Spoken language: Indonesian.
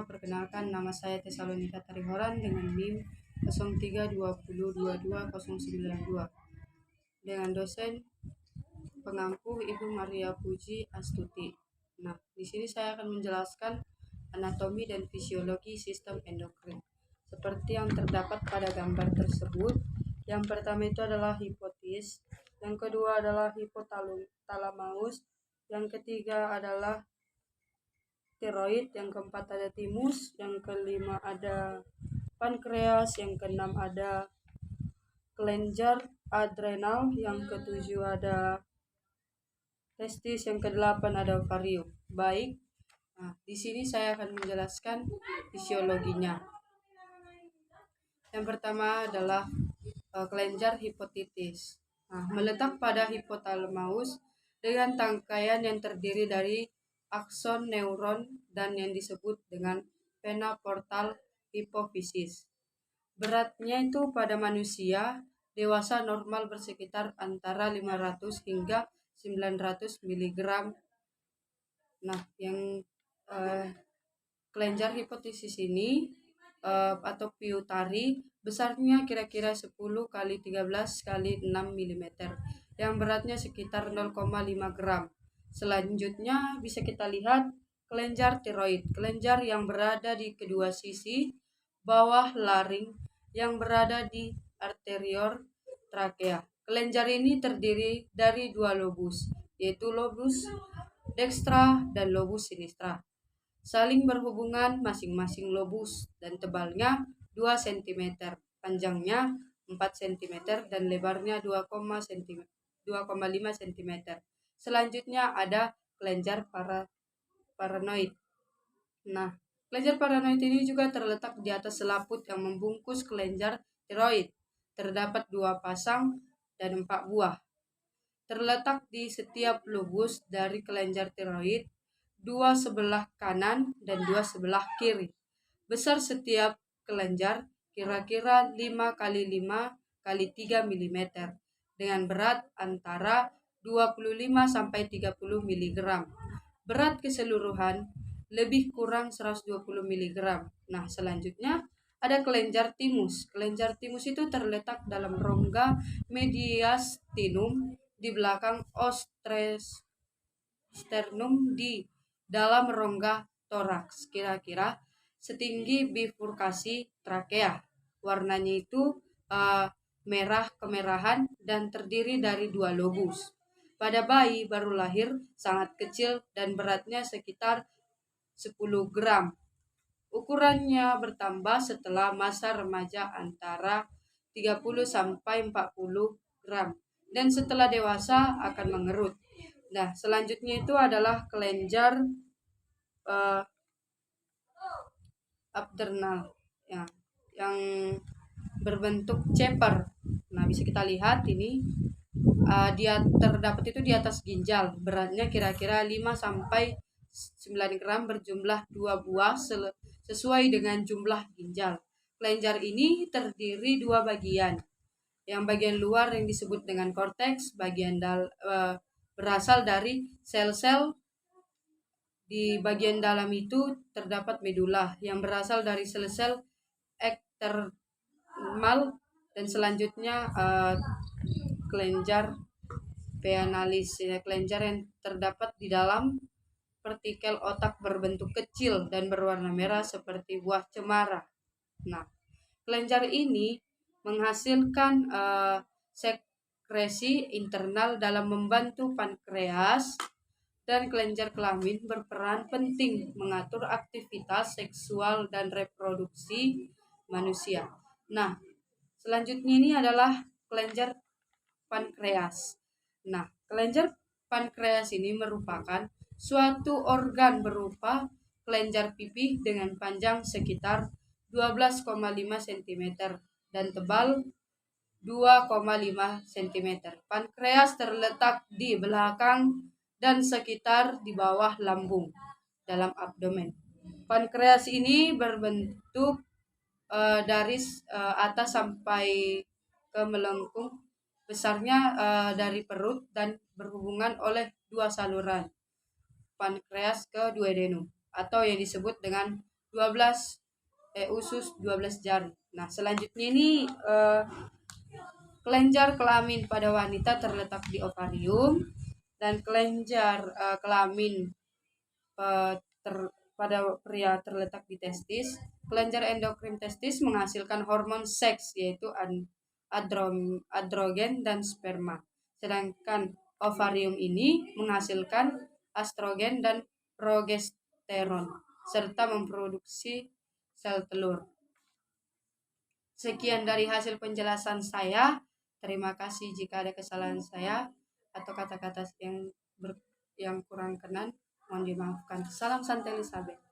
perkenalkan nama saya Tesalonika Tarihoran dengan NIM 0320222092 dengan dosen pengampu Ibu Maria Puji Astuti. Nah, di sini saya akan menjelaskan anatomi dan fisiologi sistem endokrin. Seperti yang terdapat pada gambar tersebut, yang pertama itu adalah hipofisis, yang kedua adalah hipotalamus, yang ketiga adalah tiroid, yang keempat ada timus, yang kelima ada pankreas, yang keenam ada kelenjar adrenal, yang ketujuh ada testis, yang kedelapan ada ovarium. Baik, nah, di sini saya akan menjelaskan fisiologinya. Yang pertama adalah kelenjar hipofisis. Nah, meletak pada hipotalamus dengan tangkaian yang terdiri dari akson neuron dan yang disebut dengan vena portal hipofisis. Beratnya itu pada manusia dewasa normal bersekitar antara 500 hingga 900 mg. Nah, yang kelenjar hipofisis ini atau piutari besarnya kira-kira 10 kali 13 kali 6 mm, yang beratnya sekitar 0,5 gram. Selanjutnya bisa kita lihat kelenjar tiroid, kelenjar yang berada di kedua sisi bawah laring yang berada di arterior trakea. Kelenjar ini terdiri dari dua lobus, yaitu lobus dextra dan lobus sinistra. Saling berhubungan masing-masing lobus dan tebalnya 2 cm, panjangnya 4 cm dan lebarnya 2,5 cm. Selanjutnya ada kelenjar paranoid. Nah, kelenjar paranoid ini juga terletak di atas selaput yang membungkus kelenjar tiroid. Terdapat 2 pasang dan 4 buah. Terletak di setiap lobus dari kelenjar tiroid, 2 sebelah kanan dan 2 sebelah kiri. Besar setiap kelenjar kira-kira 5 kali 5 kali 3 mm dengan berat antara 25 sampai 30 mg. Berat keseluruhan lebih kurang 120 mg. Nah, selanjutnya ada kelenjar timus. Kelenjar timus itu terletak dalam rongga mediastinum di belakang sternum di dalam rongga toraks, kira-kira setinggi bifurkasi trakea. Warnanya itu merah kemerahan dan terdiri dari 2 lobus. Pada bayi baru lahir sangat kecil dan beratnya sekitar 10 gram. Ukurannya bertambah setelah masa remaja antara 30 sampai 40 gram dan setelah dewasa akan mengerut. Nah, selanjutnya itu adalah kelenjar abdominal ya, yang berbentuk ceper. Nah, bisa kita lihat ini dia terdapat itu di atas ginjal. Beratnya kira-kira 5 sampai 9 gram, berjumlah 2 buah sesuai dengan jumlah ginjal. Kelenjar ini terdiri 2 bagian. Yang bagian luar yang disebut dengan korteks, bagian berasal dari sel-sel. Di bagian dalam itu terdapat medula yang berasal dari sel-sel ektermal, dan selanjutnya kelenjar pinealis, kelenjar yang terdapat di dalam partikel otak berbentuk kecil dan berwarna merah seperti buah cemara. Nah, kelenjar ini menghasilkan sekresi internal dalam membantu pankreas, dan kelenjar kelamin berperan penting mengatur aktivitas seksual dan reproduksi manusia. Nah, selanjutnya ini adalah kelenjar pankreas. Nah, kelenjar pankreas ini merupakan suatu organ berupa kelenjar pipih dengan panjang sekitar 12,5 cm dan tebal 2,5 cm. Pankreas terletak di belakang dan sekitar di bawah lambung dalam abdomen. Pankreas ini berbentuk dari atas sampai ke melengkung. Besarnya dari perut dan berhubungan oleh 2 saluran pankreas ke duodenum atau yang disebut dengan 12 usus 12 jari. Nah, selanjutnya ini kelenjar kelamin pada wanita terletak di ovarium, dan kelenjar kelamin eh, pada pria terletak di testis. Kelenjar endokrin testis menghasilkan hormon seks yaitu androgen dan sperma. Sedangkan ovarium ini menghasilkan estrogen dan progesteron serta memproduksi sel telur. Sekian dari hasil penjelasan saya. Terima kasih jika ada kesalahan saya atau kata-kata yang kurang kenan, mohon dimaafkan. Salam Santai Elizabeth.